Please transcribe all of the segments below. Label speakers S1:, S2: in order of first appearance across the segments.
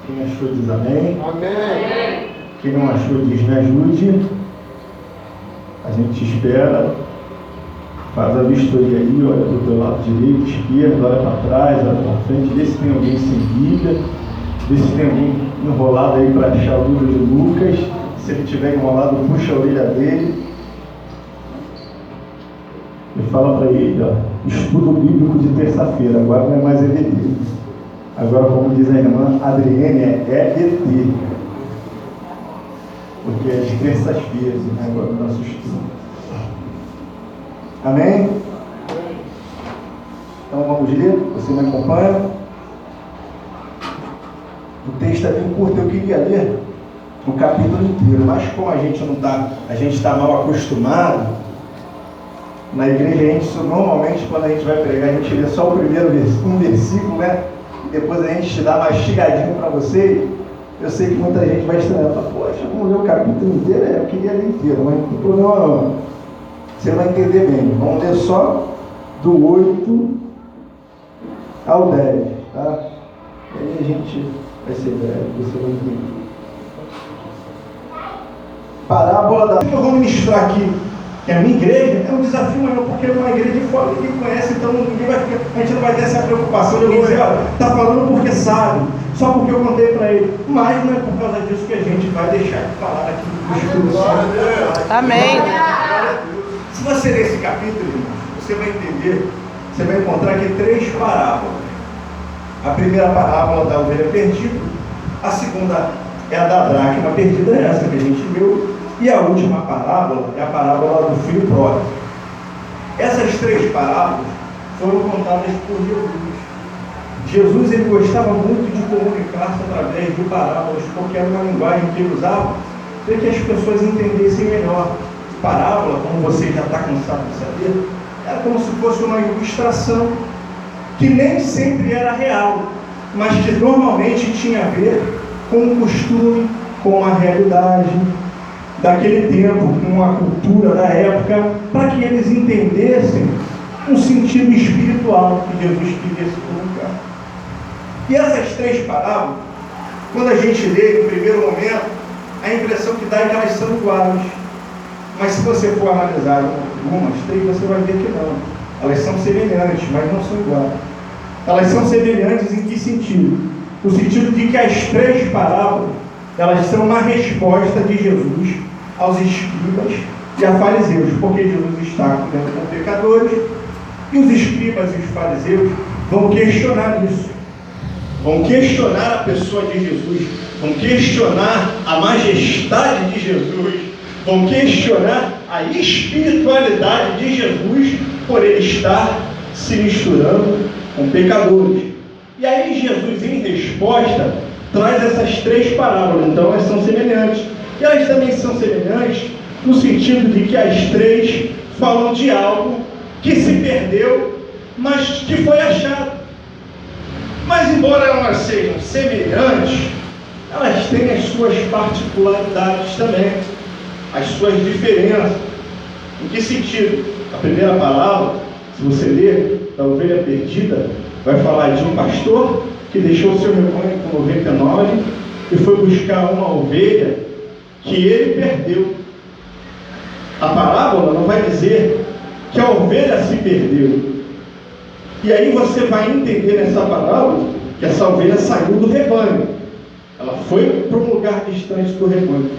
S1: Quem achou diz amém.
S2: Amém.
S1: Quem não achou diz me ajude. A gente espera. Faz a vistoria aí, olha para o teu lado direito, esquerdo, olha para trás, olha para frente, vê se tem alguém sem Bíblia, vê se tem alguém enrolado aí para achar o livro de Lucas. Se ele estiver enrolado, puxa a orelha dele e fala para ele, ó, estudo bíblico de terça-feira, agora não é mais EBD. Agora, como diz a irmã Adriene, é ET. Porque é de terças-feiras, né? Agora o nosso estudo. Amém? Então vamos ler, você me acompanha. O texto é bem curto, eu queria ler o capítulo inteiro, mas como a gente está mal acostumado, na igreja normalmente quando a gente vai pregar, a gente lê só o primeiro versículo, né? E depois a gente dá mastigadinho para vocês. Eu sei que muita gente vai estranhar, fala, poxa, vamos ler o capítulo inteiro? Eu queria ler inteiro, mas não tem problema não. Você vai entender bem. Vamos ler só do 8 ao 10, tá? E aí a gente vai ser breve, você vai entender. Parábola da... O que eu vou ministrar aqui? Que a minha igreja é um desafio maior, porque é uma igreja de fora, ninguém conhece, então ninguém vai ficar, a gente não vai ter essa preocupação de alguém dizer, ó, está falando porque sabe, só porque eu contei para ele. Mas não é por causa disso que a gente vai deixar de falar aqui do Espírito Santo.
S3: Amém.
S1: Se você ler esse capítulo, você vai entender, você vai encontrar aqui 3 parábolas. A primeira parábola da ovelha perdida, a segunda é a da dracma perdida, essa que a gente viu, e a última parábola é a parábola do filho pródigo. Essas 3 parábolas foram contadas por Jesus. Jesus ele gostava muito de comunicar-se através de parábolas, porque era uma linguagem que ele usava para que as pessoas entendessem melhor. Parábola, como você já está cansado de saber, era como se fosse uma ilustração que nem sempre era real, mas que normalmente tinha a ver com o costume, com a realidade daquele tempo, com a cultura da época, para que eles entendessem um sentido espiritual que Jesus queria se comunicar. E essas 3 parábolas, quando a gente lê no primeiro momento, a impressão que dá é que elas são iguais. Mas se você for analisar algumas 3, você vai ver que não. Elas são semelhantes, mas não são iguais. Elas são semelhantes em que sentido? No sentido de que as 3 parábolas, elas são uma resposta de Jesus aos escribas e a fariseus, porque Jesus está comendo com pecadores, e os escribas e os fariseus vão questionar isso. Vão questionar a pessoa de Jesus, vão questionar a majestade de Jesus, vão questionar a espiritualidade de Jesus por ele estar se misturando com pecadores. E aí Jesus, em resposta, traz essas 3 parábolas. Então elas são semelhantes. E elas também são semelhantes no sentido de que as 3 falam de algo que se perdeu, mas que foi achado. Mas embora elas sejam semelhantes, elas têm as suas particularidades também, as suas diferenças. Em que sentido? A primeira palavra, se você ler da ovelha perdida, vai falar de um pastor que deixou seu rebanho com 99 e foi buscar uma ovelha que ele perdeu. A parábola não vai dizer que a ovelha se perdeu. E aí você vai entender nessa parábola que essa ovelha saiu do rebanho. Ela foi para um lugar distante do rebanho.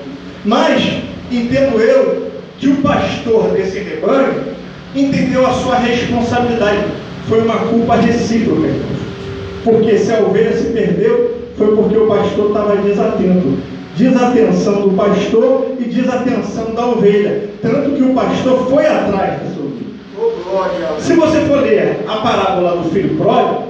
S1: Mas entendo eu que o pastor desse rebanho entendeu a sua responsabilidade. Foi uma culpa recíproca. Porque se a ovelha se perdeu, foi porque o pastor estava desatento. Desatenção do pastor e desatenção da ovelha. Tanto que o pastor foi atrás dessa ovelha. Se você for ler a parábola do filho pródigo,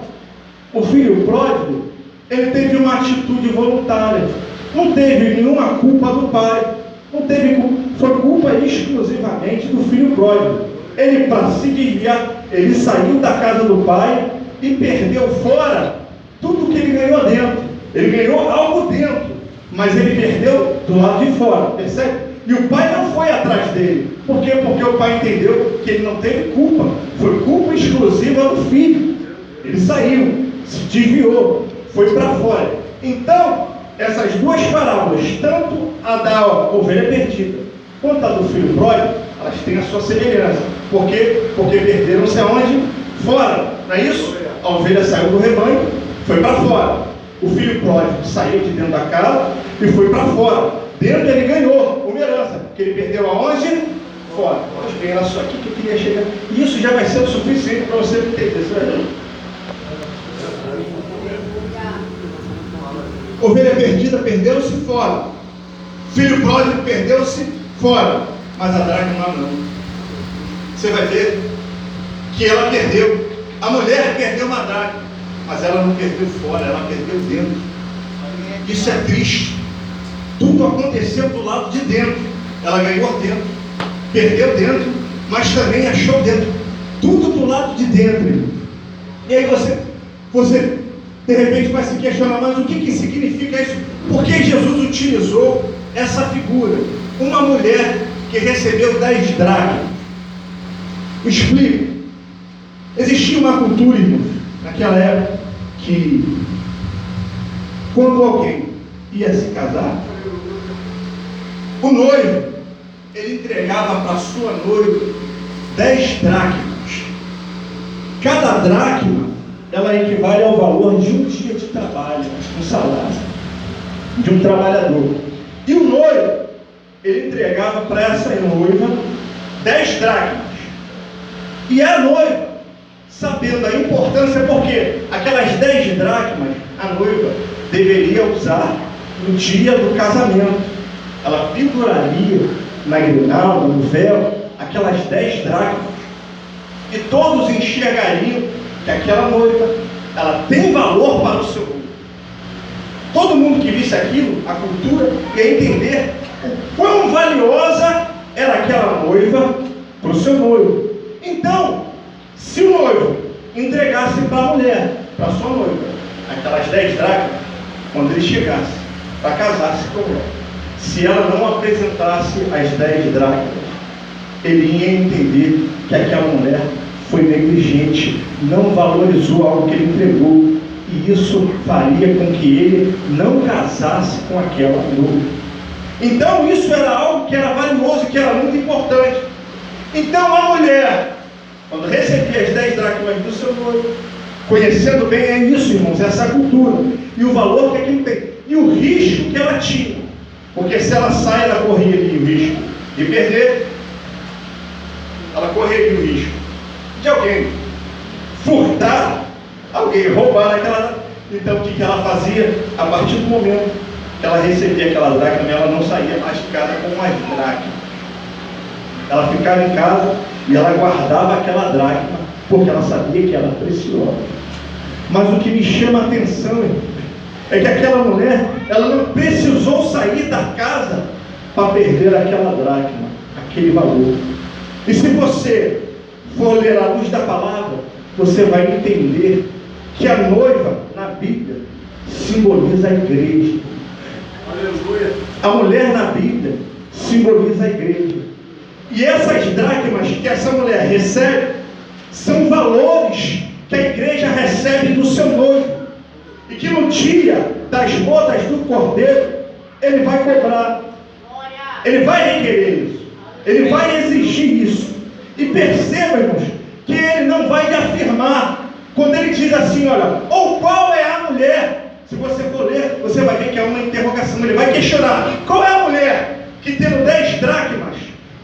S1: o filho pródigo, ele teve uma atitude voluntária. Não teve nenhuma culpa do pai. Não teve culpa. Foi culpa exclusivamente do filho pródigo. Ele, para se desviar, ele saiu da casa do pai e perdeu fora tudo que ele ganhou dentro. Ele ganhou algo dentro, mas ele perdeu do lado de fora, percebe? E o pai não foi atrás dele. Por quê? Porque o pai entendeu que ele não teve culpa. Foi culpa exclusiva do filho. Ele saiu, se desviou, foi para fora. Então, essas duas parábolas, tanto a da ovelha perdida quanto a do filho pródigo, elas têm a sua semelhança. Por quê? Porque perderam-se aonde? Fora. Não é isso? A ovelha saiu do rebanho, foi para fora. O filho pródigo saiu de dentro da casa e foi para fora. Dentro ele ganhou uma herança, porque ele perdeu aonde? Fora. Nós bem, era só aqui que eu queria chegar. E isso já vai ser o suficiente para você entender. Você vai ver. Ovelha perdida perdeu-se fora. Filho pródigo perdeu-se fora. Mas a dracma não. Você vai ver que ela perdeu. A mulher perdeu uma dracma, mas ela não perdeu fora, ela perdeu dentro. Isso é triste. Tudo aconteceu do lado de dentro. Ela ganhou dentro, perdeu dentro, mas também achou dentro. Tudo do lado de dentro. E aí você de repente vai se questionar, mas o que significa isso? Por que Jesus utilizou essa figura? Uma mulher que recebeu 10 dracmas. Explico. Existia uma cultura, irmãos, naquela época, que quando alguém ia se casar, o noivo, ele entregava para sua noiva 10 dracmas. Cada dracma, ela equivale ao valor de um dia de trabalho, um salário de um trabalhador. E o noivo, ele entregava para essa noiva 10 dracmas. E a noiva, sabendo a importância, porque aquelas 10 dracmas a noiva deveria usar no dia do casamento. Ela penduraria na grinalda, no véu, aquelas 10 dracmas. E todos enxergariam que aquela noiva, ela tem valor para o seu noivo. Todo mundo que visse aquilo, a cultura, ia entender o quão valiosa era aquela noiva para o seu noivo. Então, se o noivo entregasse para a mulher, para a sua noiva, aquelas 10 dracmas, quando ele chegasse para casar-se com ela, se ela não apresentasse as 10 dracmas, ele ia entender que aquela mulher foi negligente, não valorizou algo que ele entregou, e isso faria com que ele não casasse com aquela noiva. Então isso era algo que era valioso, que era muito importante. Então a mulher, quando recebia as 10 dracmas do seu noivo, conhecendo bem, é isso, irmãos, essa cultura, e o valor que aquilo tem, e o risco que ela tinha, porque se ela sai, ela correria o risco de perder, ela correria o risco de alguém furtar, alguém roubar aquela. Então o que ela fazia? A partir do momento que ela recebia aquela dracma, ela não saía mais de casa com mais dracma. Ela ficava em casa e ela guardava aquela dracma, porque ela sabia que era preciosa. Mas o que me chama a atenção é que aquela mulher, ela não precisou sair da casa para perder aquela dracma, aquele valor. E se você for ler a luz da palavra, você vai entender que a noiva, na Bíblia, simboliza a igreja. Aleluia. A mulher na Bíblia simboliza a igreja. E essas dracmas que essa mulher recebe são valores que a igreja recebe do seu noivo, e que no dia das bodas do Cordeiro ele vai cobrar, ele vai requerer isso, ele vai exigir isso. E perceba, irmãos, que ele não vai afirmar quando ele diz assim, olha, ou qual é a mulher. Se você for ler, você vai ver que é uma interrogação. Ele vai questionar, qual é a mulher que tendo 10 dracmas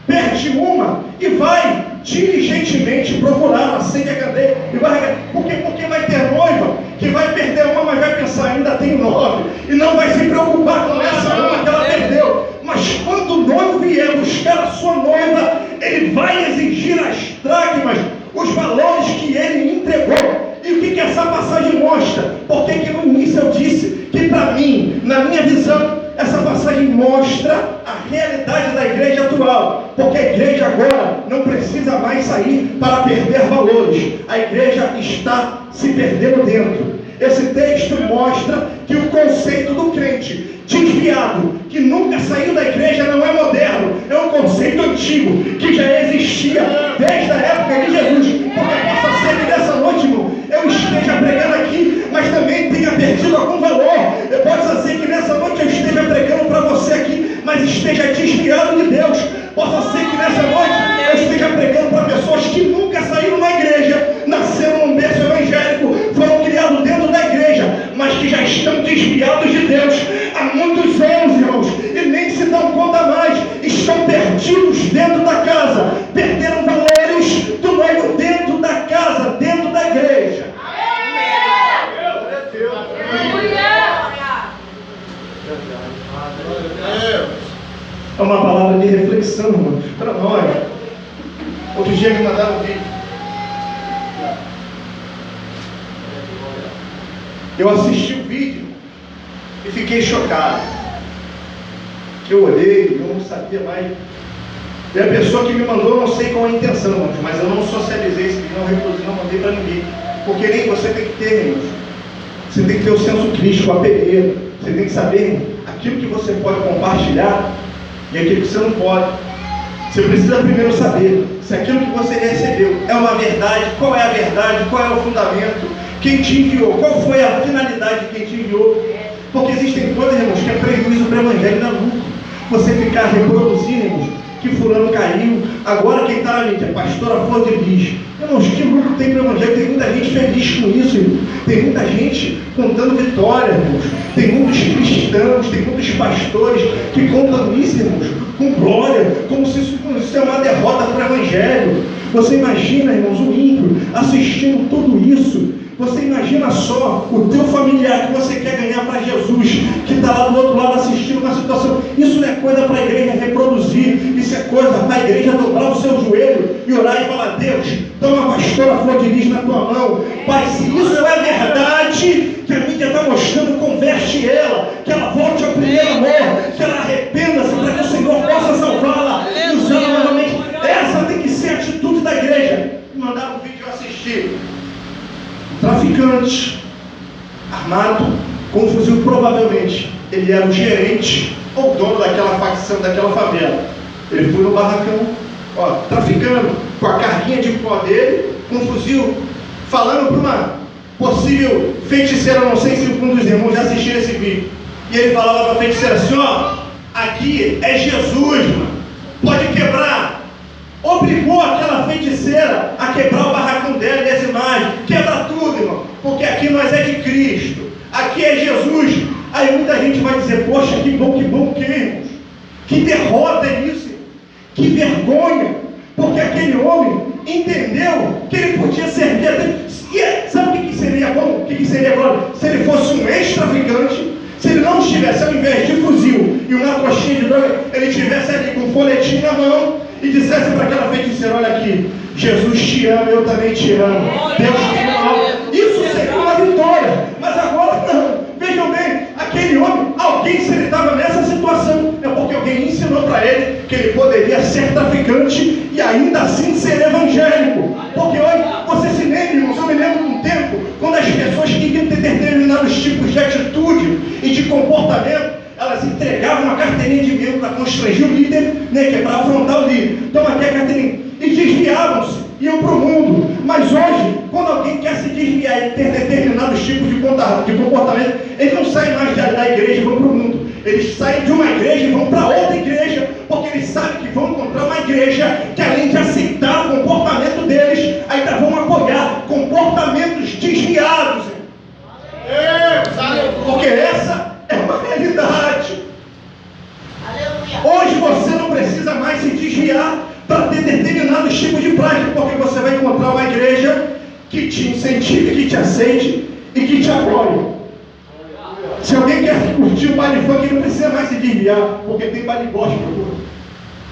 S1: perde uma e vai diligentemente procurar, acende a candeia e vai. Porque vai ter noiva que vai perder uma, mas vai pensar, ainda tem 9, e não vai se preocupar com essa uma que ela perdeu. Mas quando o noivo vier buscar a sua noiva, ele vai exigir as dracmas, os valores que ele entregou. E o que essa passagem mostra? Porque que no início eu disse que para mim, na minha visão, essa passagem mostra a realidade da igreja atual, porque a igreja agora não precisa mais sair para perder valores, a igreja está se perdendo dentro. Esse texto mostra que o conceito do crente desviado, que nunca saiu da igreja, não é moderno, é um conceito antigo, que já existia desde a época de Jesus. Porque possa ser que nessa noite, irmão, eu esteja pregando aqui, mas também tenha perdido algum valor. Possa ser que nessa noite eu esteja pregando para você aqui, mas esteja desviado de Deus. Possa ser que nessa noite eu esteja pregando para pessoas que nunca saíram da igreja, nasceram num berço evangélico, foram criados dentro da igreja, mas que já estão desviados de Deus há muitos anos, irmãos, e nem se dão conta mais, estão perdidos dentro da casa, perderam valores do noivo dentro da casa, dentro da igreja. É uma palavra de reflexão, irmãos, para nós. Outro dia me mandaram um vídeo. Eu assisti o vídeo e fiquei chocado. Eu olhei, eu não sabia mais. E a pessoa que me mandou, não sei qual a intenção, irmãos, mas eu não socializei esse vídeo, não reproduzi, não mandei para ninguém. Porque nem você tem que ter, irmãos. Você tem que ter o senso crítico, a peneira. Você tem que saber aquilo que você pode compartilhar e aquilo que você não pode. Você precisa primeiro saber se aquilo que você recebeu é uma verdade, qual é a verdade, qual é o fundamento, quem te enviou, qual foi a finalidade de quem te enviou. Porque existem coisas, irmãos, que é prejuízo para o evangelho, não é lucro. Você ficar reproduzindo, irmãos, que fulano caiu, agora quem está na mídia, pastora Flor de Lis. Irmãos, que lucro tem para o evangelho? Tem muita gente feliz com isso, irmão. Tem muita gente contando vitória, irmãos. Tem muitos cristãos, tem muitos pastores que contam isso, irmãos, com glória, como se isso fosse uma derrota para o evangelho. Você imagina, irmãos, o ímpio assistindo tudo isso. Você imagina só o teu familiar que você quer ganhar para Jesus, que está lá do outro lado assistindo uma situação. Isso não é coisa para a igreja reproduzir, isso é coisa para a igreja dobrar o seu joelho e orar e falar: Deus, toma a pastora Flor de Lis na tua mão. Pai, se isso é verdade que a mídia está mostrando, converte ela, que ela volte ao primeiro amor, que ela arrependa-se para que o Senhor possa salvá-la e usá-la novamente. Essa tem que ser a atitude da igreja. Me mandaram um vídeo eu assisti. Traficante, armado, com um fuzil, provavelmente ele era o gerente ou dono daquela facção, daquela favela. Ele foi no barracão, traficando, com a carguinha de pó dele, com um fuzil, falando para uma possível feiticeira, não sei se um dos irmãos já assistiu esse vídeo. E ele falava para a feiticeira assim: aqui é Jesus, mano, pode quebrar. Obrigou aquela feiticeira a quebrar o barracão dela e as imagens. Quebra tudo, irmão, porque aqui nós é de Cristo, aqui é Jesus. Aí muita gente vai dizer: poxa, que bom, que irmãos? Que derrota é isso? Que vergonha, porque aquele homem entendeu que ele podia servir a Deus. E sabe o que seria bom? O que seria bom? Se ele fosse um ex-traficante, se ele não estivesse, ao invés de fuzil e uma coxinha de droga, ele estivesse ali com um folhetim na mão e dissesse para aquela feiticeira: olha aqui, Jesus te ama, eu também te amo, Deus te ama. Isso seria uma vitória, mas agora não. Vejam bem, aquele homem, alguém, se ele estava nessa situação, é porque alguém ensinou para ele que ele poderia ser traficante e ainda assim ser evangélico. Porque hoje, você se lembra, irmãos, eu me lembro de um tempo, quando as pessoas queriam ter determinados tipos de atitude e de comportamento, elas entregavam uma carteirinha de membro para constranger o líder, né, para afrontar o líder. Toma aqui a carteirinha. E desviavam-se, iam para o mundo. Mas hoje, quando alguém quer se desviar e ter determinados tipos de comportamento, eles não saem mais da igreja e vão para o mundo. Eles saem de uma igreja e vão para outra igreja, porque eles sabem que vão encontrar uma igreja que, além de aceitar o comportamento deles, ainda vão apoiar comportamentos desviados. Porque essa é uma realidade. Hoje você não precisa mais se desviar para ter determinados tipos de prática, porque você vai encontrar uma igreja que te incentive, que te aceite e que te apoie. Se alguém quer curtir o baile funk, não precisa mais se desviar, porque tem baile gospel.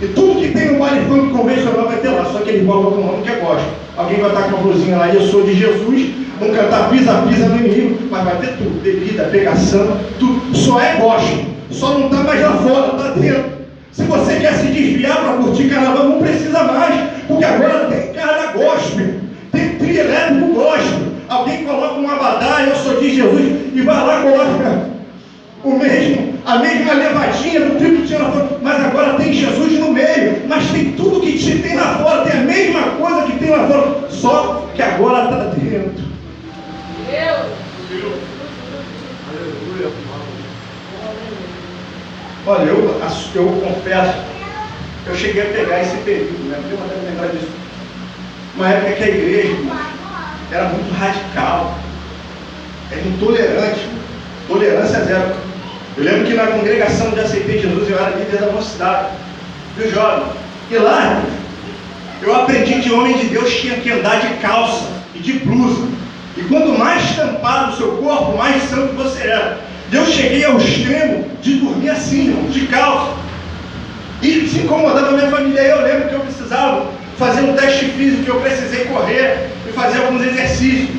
S1: E tudo que tem no baile funk convencional vai ter lá, só que eles botam um nome que é gospel. Alguém vai estar com uma blusinha lá: eu sou de Jesus. Vão cantar pisa-pisa no inimigo, mas vai ter tudo: bebida, pegação, tudo. Só é gospel, só não está mais lá fora, está dentro. Se você quer se desviar para curtir carnaval, não precisa mais, porque agora tem cara gospel, tem trio elétrico gospel. Alguém coloca um abadá: eu sou de Jesus, e vai lá e coloca a mesma levadinha do trio que tinha lá fora, mas agora tem Jesus no meio, mas tem tudo que tem lá fora, tem a mesma coisa que tem lá fora, só que agora está dentro. Olha, eu confesso, eu cheguei a pegar esse período, né? Eu até lembrar disso. Uma época que a igreja era muito radical, era intolerante, tolerância zero. Eu lembro que na congregação de Aceitei Jesus, eu era líder da mocidade, viu, jovem? E lá, eu aprendi que homem de Deus tinha que andar de calça e de blusa. E quanto mais tampado o seu corpo, mais santo você era. Eu cheguei ao extremo de dormir assim, irmão, de calça. E se incomodava a minha família. Aí eu lembro que eu precisava fazer um teste físico, que eu precisei correr e fazer alguns exercícios.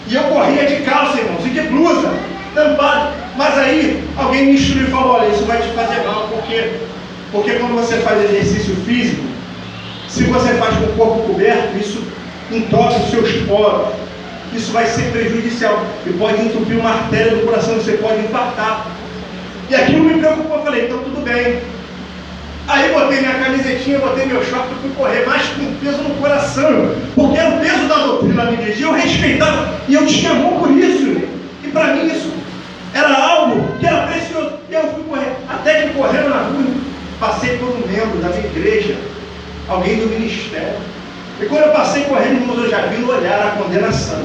S1: E eu corria de calça, irmãos, e de blusa, tampado. Mas aí alguém me instruiu e falou: olha, isso vai te fazer mal, porque quando você faz exercício físico, se você faz com o corpo coberto, isso entope os seus poros. Isso vai ser prejudicial e pode entupir uma artéria do coração, você pode infartar. E aquilo me preocupou. Eu falei: então tudo bem. Aí botei minha camisetinha, botei meu short e fui correr, mas com peso no coração, porque era o peso da doutrina da minha igreja. Eu respeitava e eu tinha amor por isso. E para mim isso era algo que era precioso. E eu fui correr. Até que correndo na rua, passei por um membro da minha igreja, alguém do ministério. E quando eu passei correndo, irmãos, eu já vi no olhar a condenação.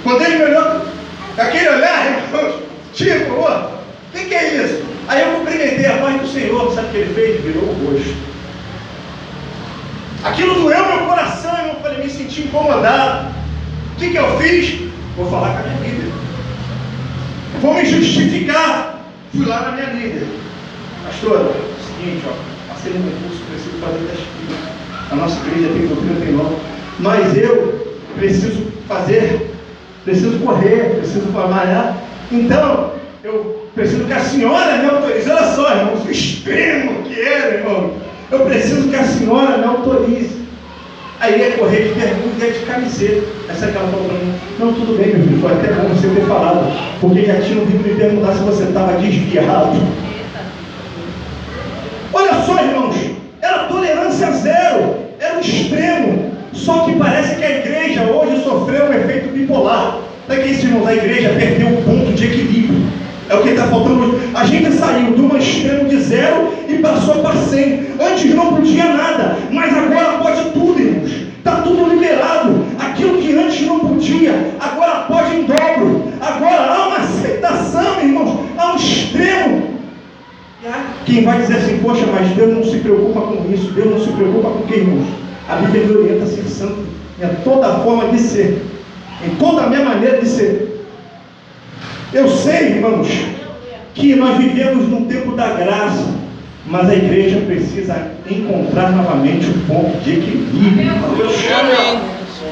S1: Quando ele me olhou, aquele olhar, irmãos, tipo, o que é isso? Aí eu cumprimentei a paz do Senhor. Sabe o que ele fez? Virou o rosto. Aquilo doeu meu coração, irmão. Eu falei: me senti incomodado. O que eu fiz? Vou falar com a minha líder. Vou me justificar. Fui lá na minha líder. Pastora, é o seguinte, passei no meu curso, preciso fazer teste físico. A nossa igreja tem doutrina, tem nome. Mas eu preciso correr, preciso malhar. Então, eu preciso que a senhora me autorize. Olha só, irmãos, o extremo que era, irmão. Eu preciso que a senhora me autorize. Aí ia correr de bermuda e de camiseta. Essa que ela falou para mim: não, tudo bem, meu filho, foi até bom você ter falado, porque já tinham vindo me perguntar se você estava desviado. Olha só, irmãos, era tolerância zero, era o extremo. Só que parece que a igreja hoje sofreu um efeito bipolar. Sabe que isso, irmãos? A igreja perdeu o ponto de equilíbrio. É o que está faltando hoje. A gente saiu de um extremo de 0 e passou para 100. Antes não podia nada, mas agora pode tudo, irmãos. Está tudo liberado. Aquilo que antes não podia, agora pode em dobro. Agora há uma aceitação, irmãos. Há um extremo. Quem vai dizer assim: poxa, mas Deus não se preocupa com isso, Deus não se preocupa com quem, irmãos? A Bíblia me orienta a ser santo em toda a forma de ser, em toda a minha maneira de ser. Eu sei, irmãos, que nós vivemos num tempo da graça, mas a igreja precisa encontrar novamente um ponto de equilíbrio.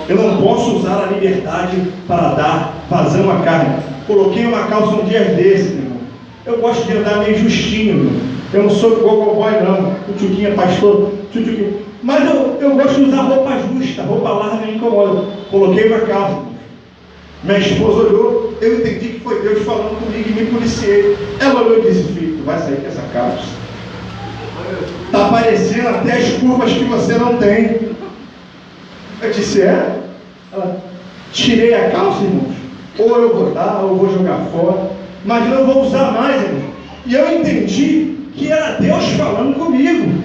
S1: Eu não posso usar a liberdade para dar vazão à carne. Coloquei uma calça um dia desses, irmão. Eu gosto de andar meio justinho, irmão. Eu não sou igual cowboy, não. O tchuquinho é pastor, tchuquinho. Mas eu gosto de usar roupa justa, roupa larga me incomoda. Coloquei uma calça. Minha esposa olhou, eu entendi que foi Deus falando comigo e me policiei. Ela olhou e disse: filho, tu vai sair com essa calça. Está aparecendo até as curvas que você não tem. Eu disse: é? Ela: tirei a calça, irmãos. Ou eu vou dar, ou eu vou jogar fora. Mas não vou usar mais, irmãos. E eu entendi que era Deus falando comigo.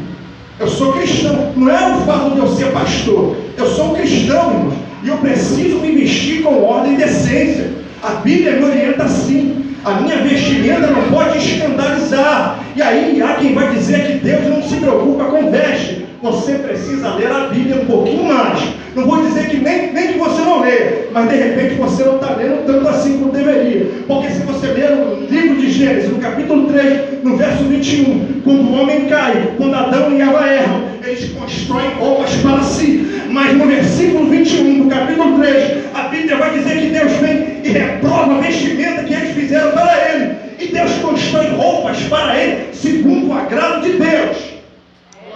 S1: Eu sou cristão. Não é o fato de eu ser pastor. Eu sou cristão, irmãos. E eu preciso me vestir com ordem e decência. A Bíblia me orienta assim. A minha vestimenta não pode escandalizar. E aí há quem vai dizer que Deus não se preocupa com veste. Você precisa ler a Bíblia um pouquinho mais. Não vou dizer que nem que você não lê, mas de repente você não está lendo tanto assim como deveria. Porque se você ler o livro de Gênesis, no capítulo 3, no verso 21, quando o homem cai, quando Adão e Eva erram, eles constroem roupas para si. Mas no versículo 21, do capítulo 3, a Bíblia vai dizer que Deus vem e reprova a vestimenta que eles fizeram para ele. E Deus constrói roupas para ele, segundo o agrado de Deus.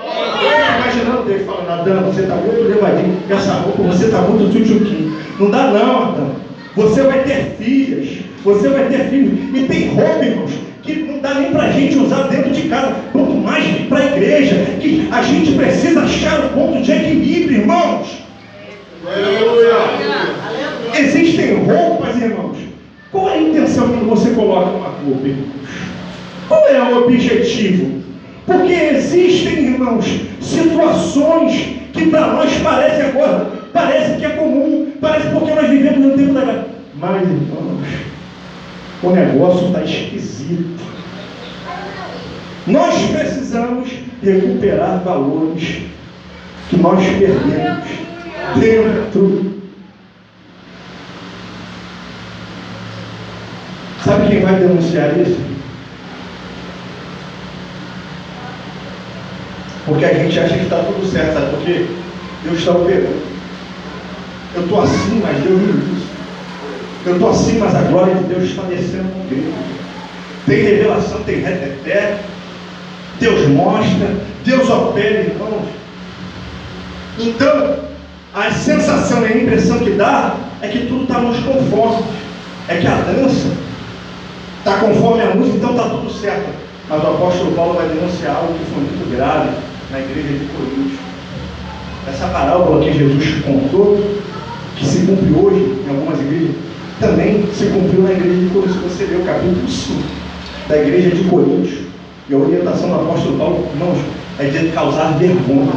S1: Imaginando Deus falando: Adão, você está muito levadinho, com essa roupa você está muito tchutchuquinho. Não dá não, Adão. Você vai ter filhas, você vai ter filhos. E tem roupa, irmãos, que não dá nem para a gente usar dentro de casa, quanto mais vir para a igreja, que a gente precisa achar o ponto de equilíbrio, irmãos. Existem roupas, irmãos. Qual é a intenção quando você coloca uma roupa, irmãos? Qual é o objetivo? Porque existem, irmãos, situações que para nós parece que é comum, parece porque nós vivemos no tempo da graça. Mas, irmãos, o negócio está esquisito. Nós precisamos recuperar valores que nós perdemos dentro. Sabe quem vai denunciar isso? Porque a gente acha que está tudo certo, sabe por quê? Deus está operando. Eu estou assim, mas Deus me usa. Eu estou assim, mas a glória de Deus está descendo no igreja. Tem revelação, tem reteté. Deus mostra, Deus opera, irmãos. Então, a sensação e a impressão que dá é que tudo está nos conformes. É que a dança está conforme a música, então está tudo certo. Mas o apóstolo Paulo vai denunciar algo que foi muito grave na igreja de Coríntios. Essa parábola que Jesus contou, que se cumpre hoje em algumas igrejas, também se cumpriu na igreja de Coríntios. Você vê o capítulo 5 da igreja de Coríntios. E a orientação do apóstolo Paulo, irmãos, é de causar vergonha.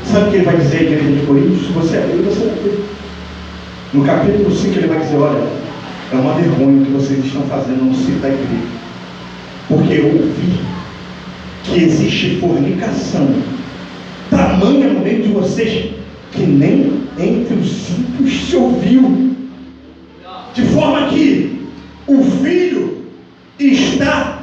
S1: Sabe o que ele vai dizer à igreja de Coríntios? Se você abrir, você vai ver. No capítulo 5 ele vai dizer: olha, é uma vergonha que vocês estão fazendo no sítio da igreja. Porque eu ouvi que existe fornicação tamanha no meio de vocês que nem entre os simples se ouviu. De forma que o filho está